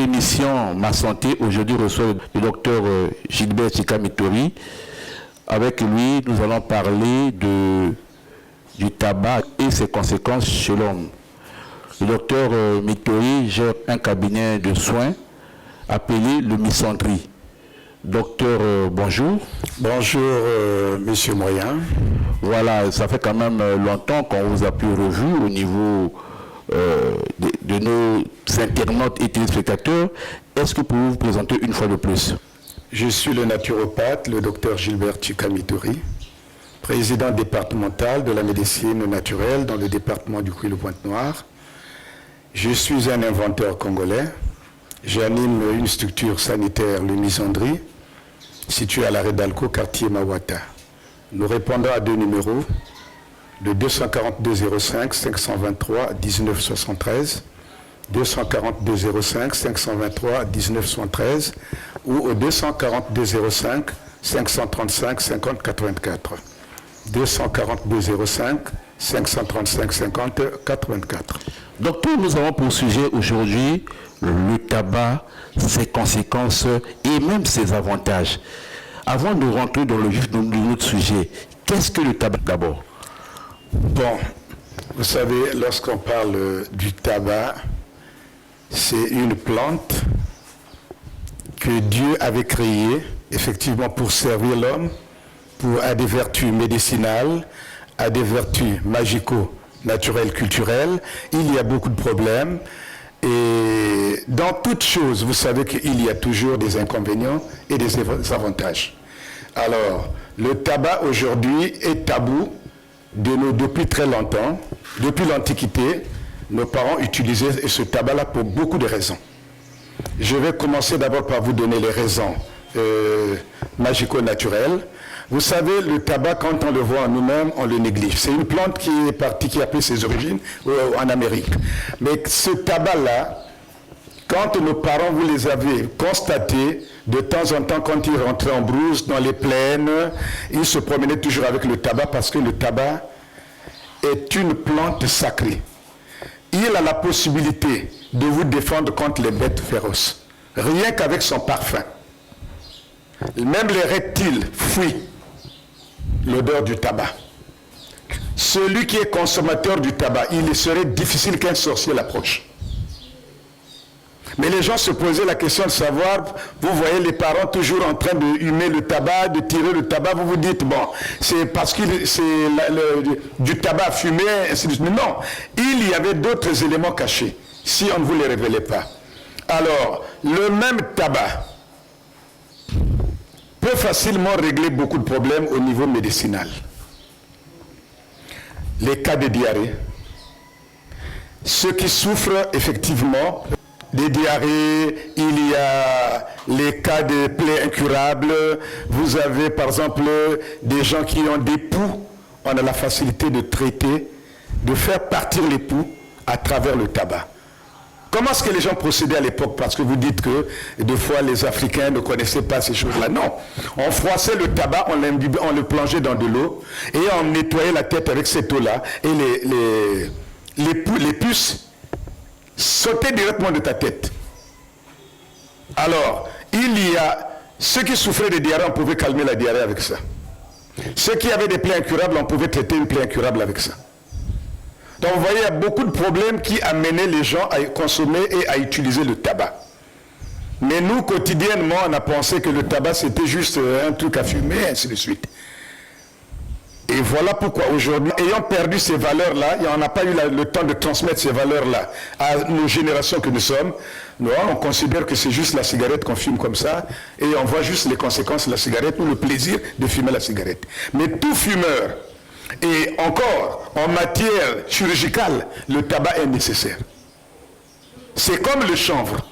émission Ma Santé, aujourd'hui reçoit le docteur Gilbert Chika Mittori. Avec lui, nous allons parler du tabac et ses conséquences chez l'homme. Le docteur Mittori gère un cabinet de soins appelé le Misandrie. Docteur, bonjour. Bonjour, monsieur Moyen. Voilà, ça fait quand même longtemps qu'on vous a pu revu au niveau de nos internautes et téléspectateurs. Est-ce que vous pouvez vous présenter une fois de plus? Je suis le naturopathe, le docteur Gilbert Chika Mittori, président départemental de la médecine naturelle dans le département du Kouilou-Pointe-Noire. Je suis un inventeur congolais. J'anime une structure sanitaire, le Misandrie, située à l'arrêt d'Alco, quartier Mawata. Nous répondons à deux numéros, le 242 05 523 19 73, 242 05 523 19 73 ou au 242 05 535 50 84. 242 05 535 50 84. Docteur, nous avons pour sujet aujourd'hui le tabac, ses conséquences et même ses avantages. Avant de rentrer dans le vif de notre sujet, qu'est-ce que le tabac d'abord? Bon, vous savez, lorsqu'on parle du tabac, c'est une plante que Dieu avait créée, effectivement, pour servir l'homme, à des vertus médicinales, à des vertus magico-naturelles, culturelles. Il y a beaucoup de problèmes. Et dans toute chose, vous savez qu'il y a toujours des inconvénients et des avantages. Alors, le tabac aujourd'hui est tabou depuis très longtemps. Depuis l'Antiquité, nos parents utilisaient ce tabac-là pour beaucoup de raisons. Je vais commencer d'abord par vous donner les raisons magico-naturelles. Vous savez, le tabac, quand on le voit en nous-mêmes, on le néglige. C'est une plante qui a pris ses origines en Amérique. Mais ce tabac-là, quand nos parents, vous les avez constatés, de temps en temps, quand ils rentraient en brousse, dans les plaines, ils se promenaient toujours avec le tabac parce que le tabac est une plante sacrée. Il a la possibilité de vous défendre contre les bêtes féroces, rien qu'avec son parfum. Même les reptiles fuient l'odeur du tabac. Celui qui est consommateur du tabac, il serait difficile qu'un sorcier l'approche. Mais les gens se posaient la question de savoir, vous voyez les parents toujours en train de humer le tabac, de tirer le tabac, vous vous dites, bon, c'est parce que c'est du tabac fumé, ainsi de suite. Mais non, il y avait d'autres éléments cachés, si on ne vous les révélait pas. Alors, le même tabac peut facilement régler beaucoup de problèmes au niveau médicinal. Les cas de diarrhée, ceux qui souffrent effectivement des diarrhées, il y a les cas de plaies incurables. Vous avez par exemple des gens qui ont des poux. On a la facilité de traiter, de faire partir les poux à travers le tabac. Comment est-ce que les gens procédaient à l'époque? Parce que vous dites que des fois les Africains ne connaissaient pas ces choses-là. Non. On froissait le tabac, on le plongeait dans de l'eau et on nettoyait la tête avec cette eau-là et les puces sautaient directement de ta tête. Alors, il y a ceux qui souffraient de diarrhée, on pouvait calmer la diarrhée avec ça. Ceux qui avaient des plaies incurables, on pouvait traiter une plaie incurable avec ça. Donc vous voyez, il y a beaucoup de problèmes qui amenaient les gens à consommer et à utiliser le tabac. Mais nous, quotidiennement, on a pensé que le tabac, c'était juste un truc à fumer, et ainsi de suite. Et voilà pourquoi aujourd'hui, ayant perdu ces valeurs-là, et on n'a pas eu le temps de transmettre ces valeurs-là à nos générations que nous sommes, nous, on considère que c'est juste la cigarette qu'on fume comme ça, et on voit juste les conséquences de la cigarette ou le plaisir de fumer la cigarette. Mais tout fumeur, et encore, en matière chirurgicale, le tabac est nécessaire. C'est comme le chanvre.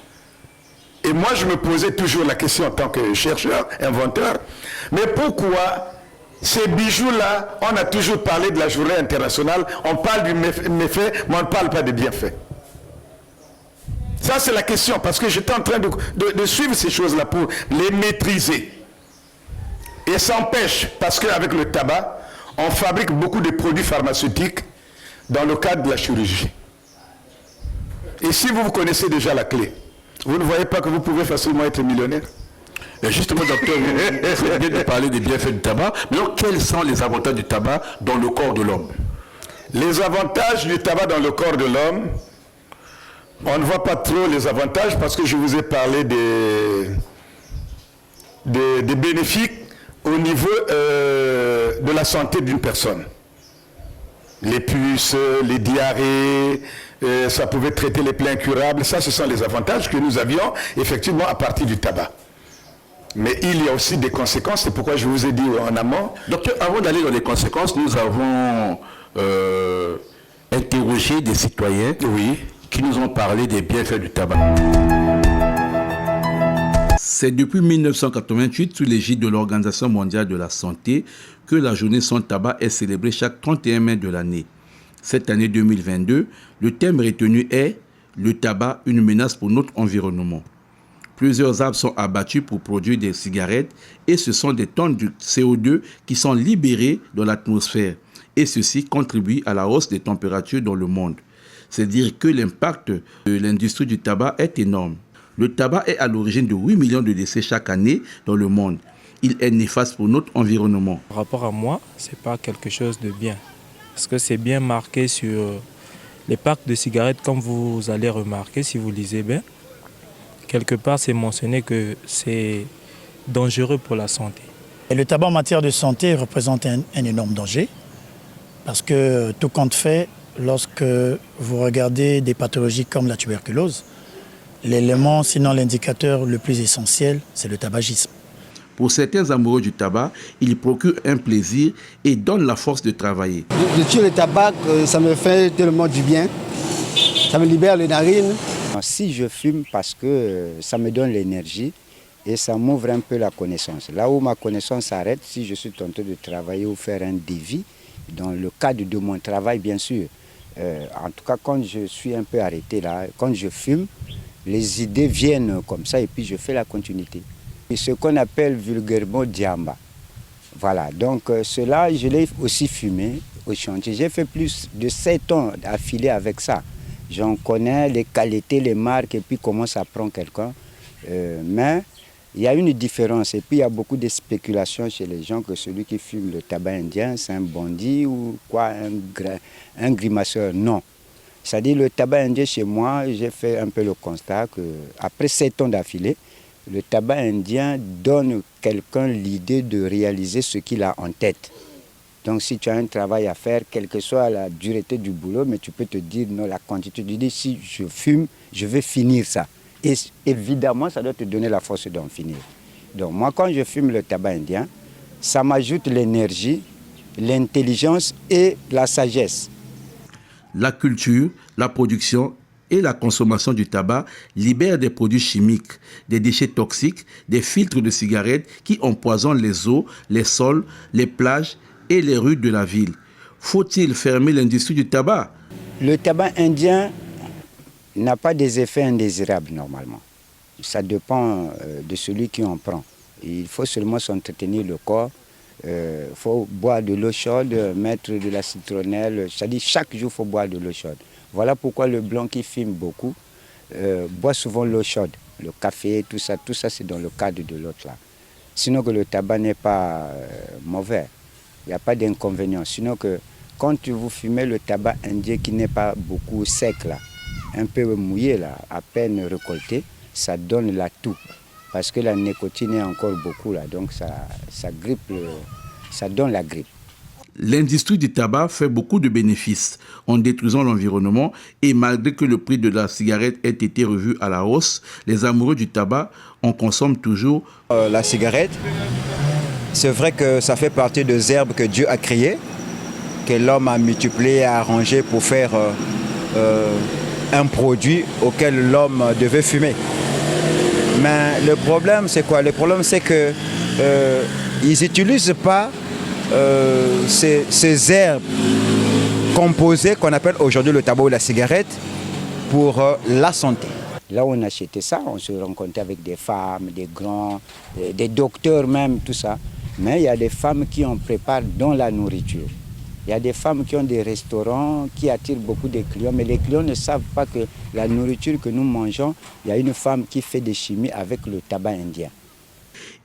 Et moi, je me posais toujours la question en tant que chercheur, inventeur, mais pourquoi ces bijoux-là, on a toujours parlé de la journée internationale, on parle du méfait, mais on ne parle pas des bienfaits. Ça, c'est la question, parce que j'étais en train de suivre ces choses-là pour les maîtriser. Et ça empêche, parce qu'avec le tabac, on fabrique beaucoup de produits pharmaceutiques dans le cadre de la chirurgie. Et si vous connaissez déjà la clé, Vous ne voyez pas que vous pouvez facilement être millionnaire? Et justement, docteur, vous faites bien de parler des bienfaits du tabac. Mais alors, quels sont les avantages du tabac dans le corps de l'homme? Les avantages du tabac dans le corps de l'homme, on ne voit pas trop les avantages parce que je vous ai parlé des bénéfices au niveau de la santé d'une personne. Les puces, les diarrhées, ça pouvait traiter les plaies incurables. Ça, ce sont les avantages que nous avions effectivement à partir du tabac. Mais il y a aussi des conséquences, c'est pourquoi je vous ai dit en amont. Docteur, avant d'aller dans les conséquences, nous avons interrogé des citoyens qui nous ont parlé des bienfaits du tabac. C'est depuis 1988, sous l'égide de l'Organisation mondiale de la santé, que la journée sans tabac est célébrée chaque 31 mai de l'année. Cette année 2022, le thème retenu est « Le tabac, une menace pour notre environnement ». Plusieurs arbres sont abattus pour produire des cigarettes et ce sont des tonnes de CO2 qui sont libérées dans l'atmosphère. Et ceci contribue à la hausse des températures dans le monde. C'est dire que l'impact de l'industrie du tabac est énorme. Le tabac est à l'origine de 8 millions de décès chaque année dans le monde. Il est néfaste pour notre environnement. Par rapport à moi, ce n'est pas quelque chose de bien. Parce que c'est bien marqué sur les packs de cigarettes, comme vous allez remarquer si vous lisez bien. Quelque part, c'est mentionné que c'est dangereux pour la santé. Et le tabac en matière de santé représente un énorme danger. Parce que tout compte fait, lorsque vous regardez des pathologies comme la tuberculose, l'élément, sinon l'indicateur le plus essentiel, c'est le tabagisme. Pour certains amoureux du tabac, il procure un plaisir et donne la force de travailler. De tuer le tabac, ça me fait tellement du bien. Ça me libère les narines. Si je fume, parce que ça me donne l'énergie et ça m'ouvre un peu la connaissance. Là où ma connaissance s'arrête, si je suis tenté de travailler ou faire un devis, dans le cadre de mon travail, bien sûr. En tout cas, quand je suis un peu arrêté là, quand je fume, les idées viennent comme ça et puis je fais la continuité. Et ce qu'on appelle vulgairement diamba. Voilà, donc cela, je l'ai aussi fumé au chantier. J'ai fait plus de 7 ans d'affilée avec ça. J'en connais les qualités, les marques et puis comment ça prend quelqu'un. Mais il y a une différence et puis il y a beaucoup de spéculations chez les gens que celui qui fume le tabac indien, c'est un bandit ou quoi, un grimaceur. Non. C'est-à-dire le tabac indien chez moi, j'ai fait un peu le constat qu'après 7 ans d'affilée, le tabac indien donne quelqu'un l'idée de réaliser ce qu'il a en tête. Donc si tu as un travail à faire, quelle que soit la dureté du boulot, mais tu peux te dire, non, la quantité, tu dis, si je fume, je vais finir ça. Et évidemment, ça doit te donner la force d'en finir. Donc moi, quand je fume le tabac indien, ça m'ajoute l'énergie, l'intelligence et la sagesse. La culture, la production et la consommation du tabac libèrent des produits chimiques, des déchets toxiques, des filtres de cigarettes qui empoisonnent les eaux, les sols, les plages et les rues de la ville. Faut-il fermer l'industrie du tabac? Le tabac indien n'a pas des effets indésirables normalement. Ça dépend de celui qui en prend. Il faut seulement s'entretenir le corps. Il faut boire de l'eau chaude, mettre de la citronnelle. C'est-à-dire chaque jour, il faut boire de l'eau chaude. Voilà pourquoi le blanc qui fume beaucoup boit souvent l'eau chaude. Le café, tout ça c'est dans le cadre de l'autre là. Sinon que le tabac n'est pas mauvais. Il n'y a pas d'inconvénient. Sinon que quand vous fumez le tabac indien qui n'est pas beaucoup sec là, un peu mouillé là, à peine récolté, ça donne la toux. Parce que la nicotine est encore beaucoup là, donc ça grippe, ça donne la grippe. L'industrie du tabac fait beaucoup de bénéfices en détruisant l'environnement et malgré que le prix de la cigarette ait été revu à la hausse, les amoureux du tabac en consomment toujours. La cigarette, c'est vrai que ça fait partie des herbes que Dieu a créées, que l'homme a multiplié et arrangé pour faire un produit auquel l'homme devait fumer. Mais le problème, c'est quoi? Le problème, c'est qu'ils n'utilisent pas ces herbes composées qu'on appelle aujourd'hui le tabac ou la cigarette pour la santé. Là où on achetait ça, on se rencontrait avec des femmes, des grands, des docteurs même, tout ça. Mais il y a des femmes qui en préparent dans la nourriture. Il y a des femmes qui ont des restaurants, qui attirent beaucoup de clients, mais les clients ne savent pas que la nourriture que nous mangeons, il y a une femme qui fait des chimies avec le tabac indien.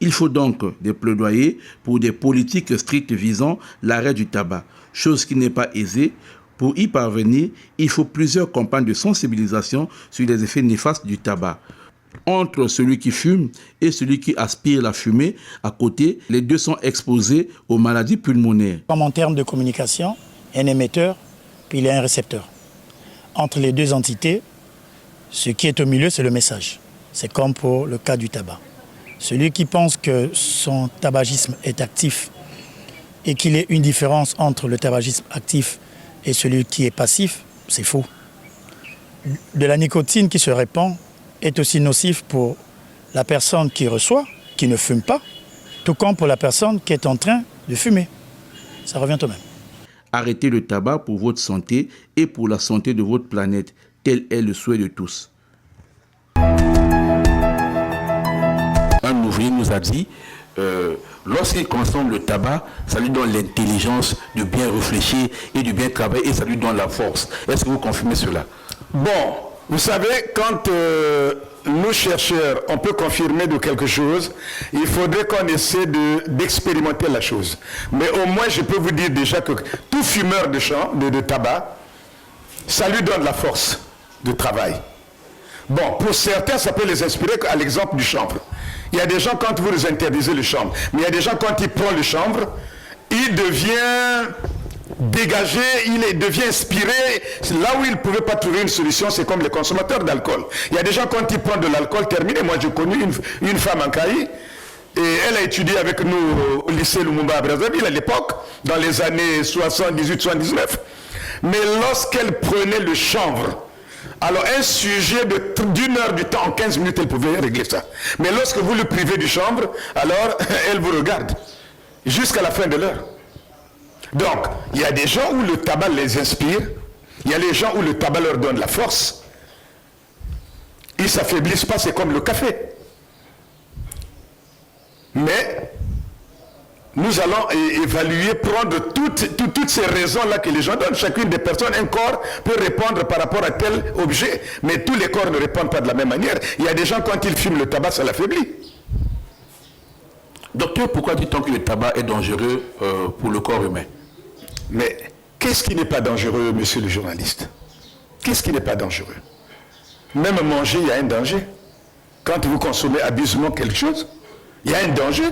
Il faut donc des plaidoyers pour des politiques strictes visant l'arrêt du tabac, chose qui n'est pas aisée. Pour y parvenir, il faut plusieurs campagnes de sensibilisation sur les effets néfastes du tabac. Entre celui qui fume et celui qui aspire la fumée, à côté, les deux sont exposés aux maladies pulmonaires. Comme en termes de communication, un émetteur, puis il y a un récepteur. Entre les deux entités, ce qui est au milieu, c'est le message. C'est comme pour le cas du tabac. Celui qui pense que son tabagisme est actif et qu'il y ait une différence entre le tabagisme actif et celui qui est passif, c'est faux. De la nicotine qui se répand est aussi nocif pour la personne qui reçoit, qui ne fume pas, tout comme pour la personne qui est en train de fumer. Ça revient au même. Arrêtez le tabac pour votre santé et pour la santé de votre planète. Tel est le souhait de tous. Un ouvrier nous a dit, lorsqu'il consomme le tabac, ça lui donne l'intelligence de bien réfléchir et de bien travailler et ça lui donne la force. Est-ce que vous confirmez cela? Bon, vous savez, quand nous chercheurs, on peut confirmer de quelque chose, il faudrait qu'on essaie d'expérimenter la chose. Mais au moins, je peux vous dire déjà que tout fumeur de tabac, ça lui donne la force de travail. Bon, pour certains, ça peut les inspirer à l'exemple du chanvre. Il y a des gens, quand vous les interdisez le chanvre, mais il y a des gens, quand ils prennent le chanvre, il devient dégagé, il devient inspiré. Là où il ne pouvait pas trouver une solution, c'est comme les consommateurs d'alcool. Il y a des gens, quand ils prennent de l'alcool terminé, moi j'ai connu une femme en Caï, et elle a étudié avec nous au lycée Lumumba à Brazzaville à l'époque, dans les années 78-79. Mais lorsqu'elle prenait le chanvre, alors un sujet d'une heure du temps, en 15 minutes, elle pouvait régler ça. Mais lorsque vous le privez du chanvre, alors elle vous regarde jusqu'à la fin de l'heure. Donc, il y a des gens où le tabac les inspire, il y a les gens où le tabac leur donne la force. Ils ne s'affaiblissent pas, c'est comme le café. Mais nous allons évaluer, prendre toutes ces raisons-là que les gens donnent. Chacune des personnes, un corps peut répondre par rapport à tel objet, mais tous les corps ne répondent pas de la même manière. Il y a des gens, quand ils fument le tabac, ça l'affaiblit. Docteur, pourquoi dit-on que le tabac est dangereux pour le corps humain? Mais qu'est-ce qui n'est pas dangereux, monsieur le journaliste? Qu'est-ce qui n'est pas dangereux? Même manger, il y a un danger. Quand vous consommez abusivement quelque chose, il y a un danger.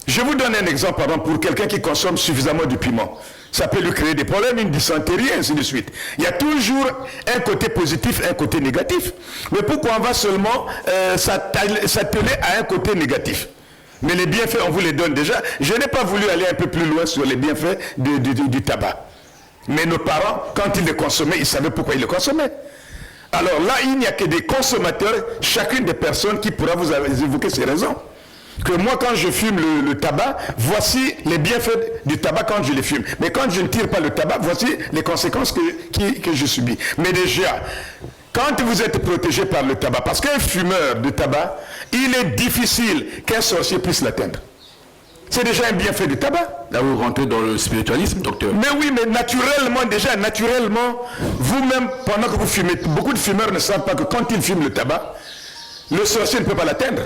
Je vous donne un exemple, par exemple, pour quelqu'un qui consomme suffisamment de piment. Ça peut lui créer des problèmes, une dysenterie, ainsi de suite. Il y a toujours un côté positif, un côté négatif. Mais pourquoi on va seulement s'atteler à un côté négatif? Mais les bienfaits, on vous les donne déjà. Je n'ai pas voulu aller un peu plus loin sur les bienfaits du tabac. Mais nos parents, quand ils le consommaient, ils savaient pourquoi ils le consommaient. Alors là, il n'y a que des consommateurs, chacune des personnes qui pourra vous évoquer ces raisons. Que moi, quand je fume le tabac, voici les bienfaits du tabac quand je les fume. Mais quand je ne tire pas le tabac, voici les conséquences que je subis. Mais déjà, quand vous êtes protégé par le tabac, parce qu'un fumeur de tabac, il est difficile qu'un sorcier puisse l'atteindre. C'est déjà un bienfait du tabac. Là, vous rentrez dans le spiritualisme, docteur. Mais oui, mais naturellement, vous-même, pendant que vous fumez, beaucoup de fumeurs ne savent pas que quand ils fument le tabac, le sorcier ne peut pas l'atteindre.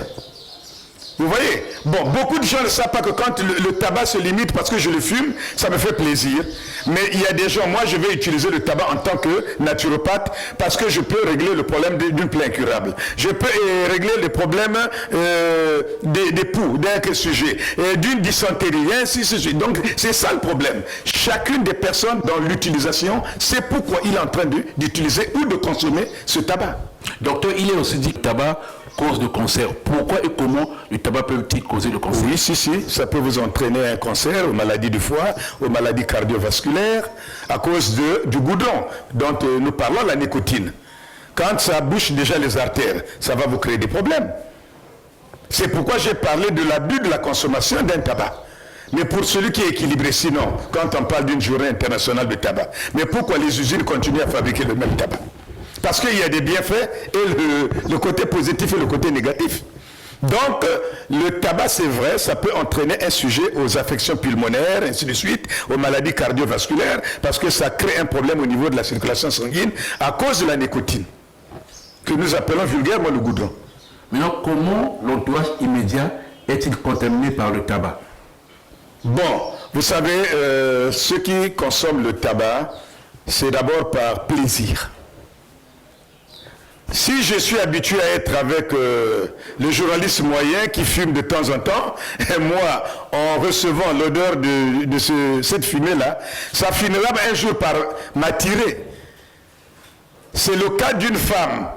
Vous voyez? Bon, beaucoup de gens ne savent pas que quand le tabac se limite parce que je le fume, ça me fait plaisir. Mais il y a des gens, moi je vais utiliser le tabac en tant que naturopathe parce que je peux régler le problème d'une plaie incurable. Je peux régler le problème des poux, d'un sujet, d'une dysenterie, ainsi de suite. Donc c'est ça le problème. Chacune des personnes dans l'utilisation, c'est pourquoi il est en train d'utiliser ou de consommer ce tabac. Docteur, il est aussi dit que le tabac cause de cancer. Pourquoi et comment le tabac peut-il causer le cancer? Oui, si, ça peut vous entraîner un cancer, aux maladies du foie, aux maladies cardiovasculaires, à cause du goudron dont nous parlons, la nicotine. Quand ça bouche déjà les artères, ça va vous créer des problèmes. C'est pourquoi j'ai parlé de l'abus de la consommation d'un tabac. Mais pour celui qui est équilibré, sinon, quand on parle d'une journée internationale de tabac, mais pourquoi les usines continuent à fabriquer le même tabac? Parce qu'il y a des bienfaits et le côté positif et le côté négatif. Donc, le tabac, c'est vrai, ça peut entraîner un sujet aux affections pulmonaires, ainsi de suite, aux maladies cardiovasculaires, parce que ça crée un problème au niveau de la circulation sanguine à cause de la nicotine, que nous appelons vulgairement le goudron. Maintenant, comment l'entourage immédiat est-il contaminé par le tabac? Bon, vous savez, ceux qui consomment le tabac, c'est d'abord par plaisir. Si je suis habitué à être avec le journaliste moyen qui fume de temps en temps, et moi, en recevant l'odeur de cette fumée-là, ça finira un jour par m'attirer. C'est le cas d'une femme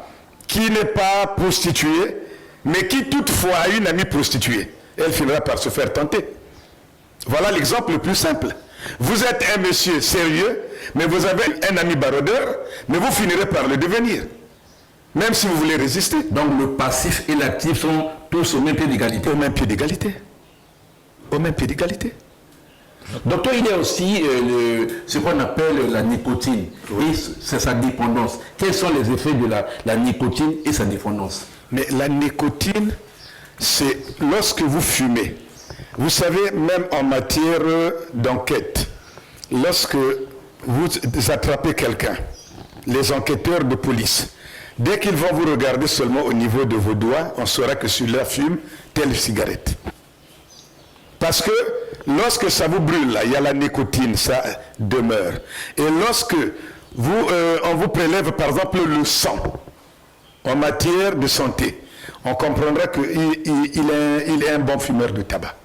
qui n'est pas prostituée, mais qui toutefois a une amie prostituée. Elle finira par se faire tenter. Voilà l'exemple le plus simple. Vous êtes un monsieur sérieux, mais vous avez un ami barodeur, mais vous finirez par le devenir. Même si vous voulez résister. Donc le passif et l'actif sont tous au même pied d'égalité. Au même pied d'égalité. Au même pied d'égalité. Docteur, il y a aussi ce qu'on appelle la nicotine. Oui. Et c'est sa dépendance. Quels sont les effets de la nicotine et sa dépendance? Mais la nicotine, c'est lorsque vous fumez. Vous savez, même en matière d'enquête, lorsque vous attrapez quelqu'un, les enquêteurs de police, dès qu'ils vont vous regarder seulement au niveau de vos doigts, on saura que celui-là fume telle cigarette. Parce que lorsque ça vous brûle, là, il y a la nicotine, ça demeure. Et lorsque on vous prélève par exemple le sang, en matière de santé, on comprendra qu'il est un bon fumeur de tabac.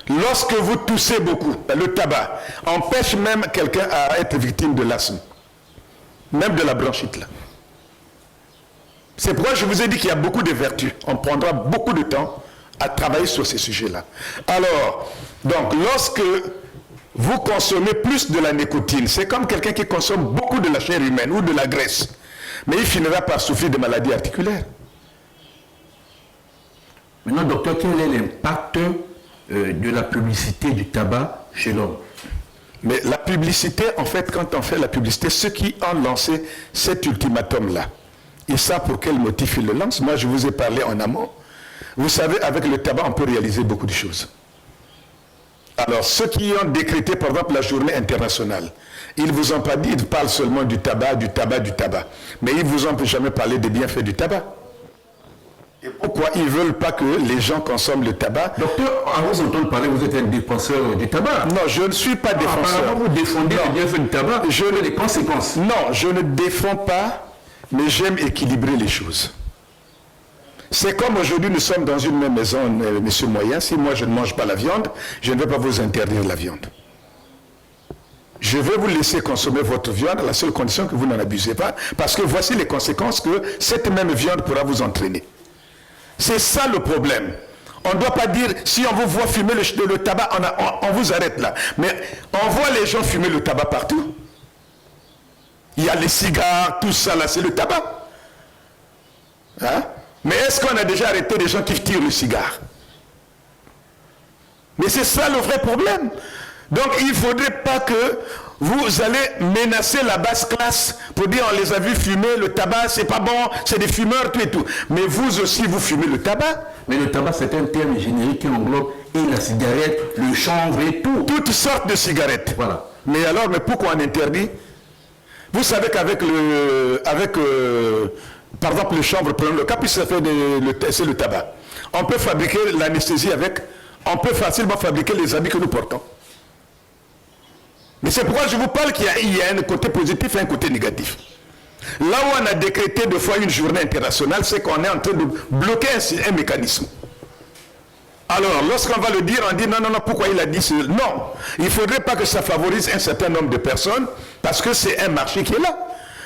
Lorsque vous toussez beaucoup, le tabac empêche même quelqu'un à être victime de l'asthme, même de la bronchite là. C'est pourquoi je vous ai dit qu'il y a beaucoup de vertus. On prendra beaucoup de temps à travailler sur ces sujets-là. Alors, donc, lorsque vous consommez plus de la nicotine, c'est comme quelqu'un qui consomme beaucoup de la chair humaine ou de la graisse. Mais il finira par souffrir de maladies articulaires. Maintenant, docteur, quel est l'impact de la publicité du tabac chez l'homme? Mais la publicité, en fait, quand on fait la publicité, ceux qui ont lancé cet ultimatum-là, ils savent pour quel motif ils le lancent. Moi, je vous ai parlé en amont. Vous savez, avec le tabac, on peut réaliser beaucoup de choses. Alors, ceux qui ont décrété, par exemple, la journée internationale, ils ne vous ont pas dit, ils parlent seulement du tabac, du tabac, du tabac. Mais ils ne vous ont jamais parlé des bienfaits du tabac. Et pourquoi ils ne veulent pas que les gens consomment le tabac? Docteur, à vous entendre parler, vous êtes un défenseur du tabac. Non, je ne suis pas défenseur. Apparemment, vous défendez les bienfaits du tabac, les conséquences. Non, je ne défends pas, mais j'aime équilibrer les choses. C'est comme aujourd'hui, nous sommes dans une même maison, monsieur Moyen. Si moi je ne mange pas la viande, je ne vais pas vous interdire la viande. Je vais vous laisser consommer votre viande à la seule condition que vous n'en abusez pas, parce que voici les conséquences que cette même viande pourra vous entraîner. C'est ça le problème. On ne doit pas dire, si on vous voit fumer le tabac, on vous arrête là. Mais on voit les gens fumer le tabac partout. Il y a les cigares, tout ça là, c'est le tabac. Hein? Mais est-ce qu'on a déjà arrêté des gens qui tirent le cigare? Mais c'est ça le vrai problème. Donc il ne faudrait pas que vous allez menacer la basse classe pour dire on les a vus fumer, le tabac c'est pas bon, c'est des fumeurs, tout et tout. Mais vous aussi vous fumez le tabac. Mais le tabac c'est un terme générique qui englobe et la cigarette, le chanvre et tout. Toutes sortes de cigarettes. Voilà. Mais alors, mais pourquoi on interdit? Vous savez qu'avec par exemple le chanvre, prenons le cas, puis ça fait c'est le tabac. On peut fabriquer l'anesthésie avec, on peut facilement fabriquer les habits que nous portons. Mais c'est pourquoi je vous parle qu'il y a un côté positif et un côté négatif. Là où on a décrété deux fois une journée internationale, c'est qu'on est en train de bloquer un mécanisme. Alors, lorsqu'on va le dire, on dit non, pourquoi il a dit cela? Non, il ne faudrait pas que ça favorise un certain nombre de personnes, parce que c'est un marché qui est là.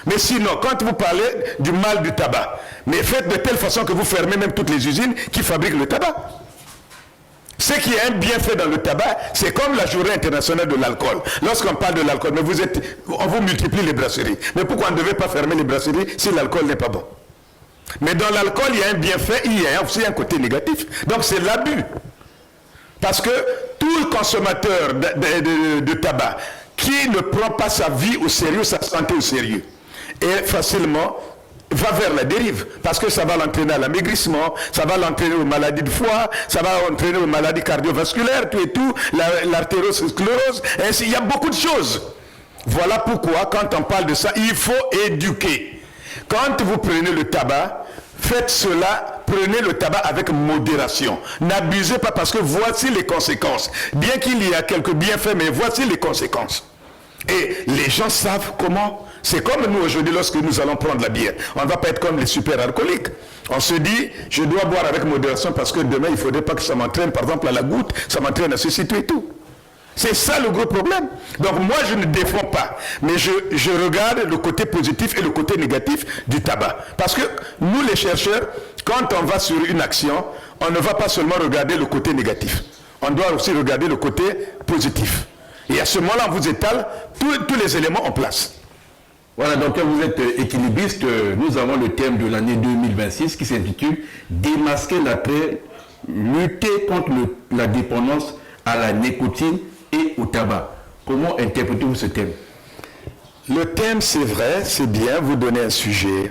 Mais sinon, quand vous parlez du mal du tabac, mais faites de telle façon que vous fermez même toutes les usines qui fabriquent le tabac. Ce qui est un bienfait dans le tabac, c'est comme la journée internationale de l'alcool. Lorsqu'on parle de l'alcool, mais on vous multiplie les brasseries. Mais pourquoi on ne devait pas fermer les brasseries si l'alcool n'est pas bon? Mais dans l'alcool, il y a un bienfait, il y a aussi un côté négatif. Donc c'est l'abus. Parce que tout le consommateur de tabac qui ne prend pas sa vie au sérieux, sa santé au sérieux, est facilement va vers la dérive, parce que ça va l'entraîner à l'amaigrissement, ça va l'entraîner aux maladies de foie, ça va l'entraîner aux maladies cardiovasculaires, tout et tout, l'artérosclérose, ainsi, il y a beaucoup de choses. Voilà pourquoi, quand on parle de ça, il faut éduquer. Quand vous prenez le tabac, faites cela, prenez le tabac avec modération. N'abusez pas parce que voici les conséquences. Bien qu'il y a quelques bienfaits, mais voici les conséquences. Et les gens savent comment. C'est comme nous aujourd'hui lorsque nous allons prendre la bière. On ne va pas être comme les super alcooliques. On se dit, je dois boire avec modération parce que demain, il ne faudrait pas que ça m'entraîne, par exemple, à la goutte, ça m'entraîne à ceci, tout et tout. C'est ça le gros problème. Donc moi, je ne défends pas, mais je regarde le côté positif et le côté négatif du tabac. Parce que nous, les chercheurs, quand on va sur une action, on ne va pas seulement regarder le côté négatif. On doit aussi regarder le côté positif. Et à ce moment-là, on vous étale tous les éléments en place. Voilà, donc vous êtes équilibriste. Nous avons le thème de l'année 2026 qui s'intitule « Démasquer l'attrait, lutter contre la dépendance à la nicotine et au tabac ». Comment interprétez-vous ce thème? Le thème, c'est vrai, c'est bien, vous donnez un sujet.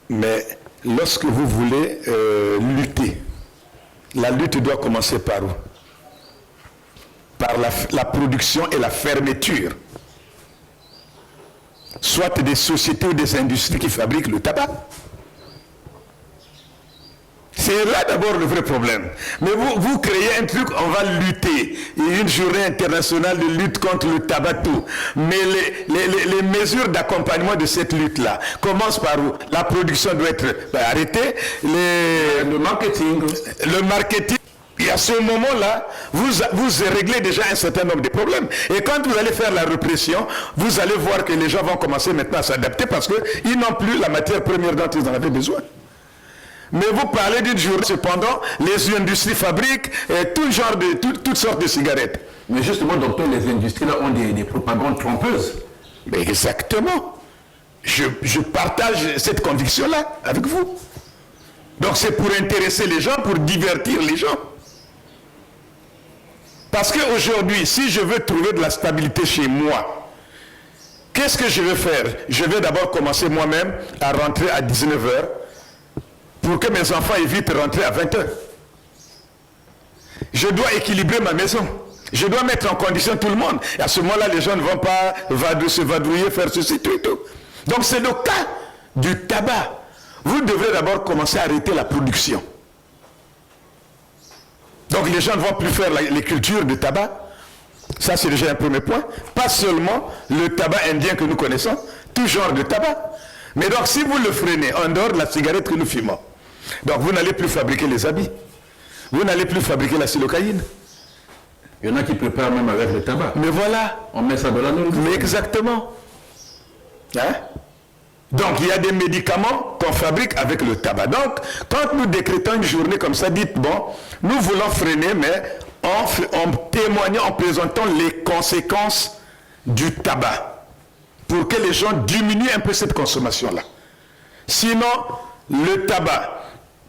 Mais lorsque vous voulez lutter, la lutte doit commencer par où? Par la production et la fermeture. Soit des sociétés ou des industries qui fabriquent le tabac. C'est là d'abord le vrai problème. Mais vous créez un truc, on va lutter. Il y a une journée internationale de lutte contre le tabac, tout. Mais les mesures d'accompagnement de cette lutte-là commencent par où? La production doit être arrêtée. Le marketing. Le marketing. Et à ce moment-là, vous réglez déjà un certain nombre de problèmes. Et quand vous allez faire la répression, vous allez voir que les gens vont commencer maintenant à s'adapter parce qu'ils n'ont plus la matière première dont ils en avaient besoin. Mais vous parlez d'une journée, cependant, les industries fabriquent toutes sortes de cigarettes. Mais justement, docteur, les industries là ont des propagandes trompeuses. Mais exactement. Je partage cette conviction-là avec vous. Donc c'est pour intéresser les gens, pour divertir les gens. Parce qu'aujourd'hui, si je veux trouver de la stabilité chez moi, qu'est-ce que je vais faire? Je vais d'abord commencer moi-même à rentrer à 19h pour que mes enfants évitent de rentrer à 20h. Je dois équilibrer ma maison. Je dois mettre en condition tout le monde. Et à ce moment-là, les gens ne vont pas se vadrouiller, faire ceci, tout et tout. Donc c'est le cas du tabac. Vous devrez d'abord commencer à arrêter la production. Donc les gens ne vont plus faire les cultures de tabac. Ça, c'est déjà un premier point. Pas seulement le tabac indien que nous connaissons, tout genre de tabac. Mais donc, si vous le freinez, en dehors de la cigarette que nous fumons, donc vous n'allez plus fabriquer les habits. Vous n'allez plus fabriquer la silocaïne. Il y en a qui préparent même avec le tabac. Mais voilà. On met ça dans la nourriture. Mais exactement. Hein? Donc, il y a des médicaments qu'on fabrique avec le tabac. Donc, quand nous décrétons une journée comme ça, dites, bon, nous voulons freiner, mais en témoignant, en présentant les conséquences du tabac, pour que les gens diminuent un peu cette consommation-là. Sinon, le tabac,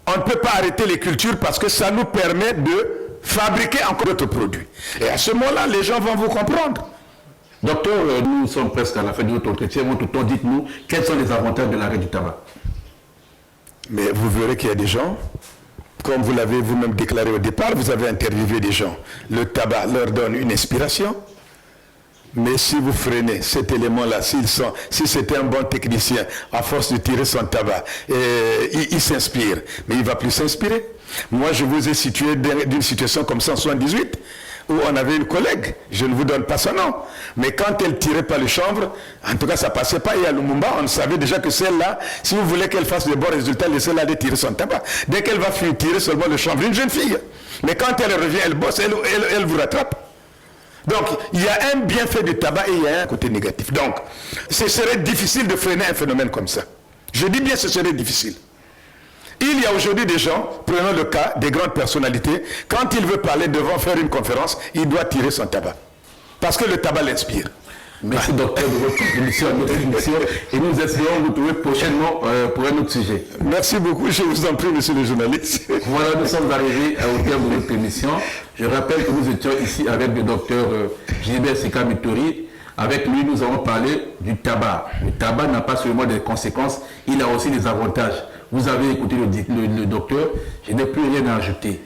on ne peut pas arrêter les cultures parce que ça nous permet de fabriquer encore d'autres produits. Et à ce moment-là, les gens vont vous comprendre. Docteur, nous sommes presque à la fin de notre entretien. Tout le temps, dites-nous, quels sont les avantages de l'arrêt du tabac? Mais vous verrez qu'il y a des gens, comme vous l'avez vous-même déclaré au départ, vous avez interviewé des gens. Le tabac leur donne une inspiration. Mais si vous freinez cet élément-là, si c'était un bon technicien, à force de tirer son tabac, il s'inspire. Mais il ne va plus s'inspirer. Moi, je vous ai situé d'une situation comme ça en 1978, où on avait une collègue, je ne vous donne pas son nom, mais quand elle tirait pas le chanvre, en tout cas ça passait pas, et à Lumumba, on savait déjà que celle-là, si vous voulez qu'elle fasse de bons résultats, laissez-la aller tirer son tabac. Dès qu'elle va tirer seulement le chanvre, une jeune fille, mais quand elle revient, elle bosse, elle vous rattrape. Donc, il y a un bienfait du tabac et il y a un côté négatif. Donc, ce serait difficile de freiner un phénomène comme ça. Je dis bien ce serait difficile. Il y a aujourd'hui des gens, prenons le cas des grandes personnalités, quand il veut parler devant faire une conférence, il doit tirer son tabac. Parce que le tabac l'inspire. Merci docteur de votre émission, et nous espérons vous trouver prochainement pour un autre sujet. Merci beaucoup, je vous en prie, monsieur le journaliste. Voilà, nous sommes arrivés au terme de notre émission. Je rappelle que nous étions ici avec le docteur Gilbert Sika Mittori, Avec lui, nous avons parlé du tabac. Le tabac n'a pas seulement des conséquences, il a aussi des avantages. Vous avez écouté le docteur, je n'ai plus rien à ajouter.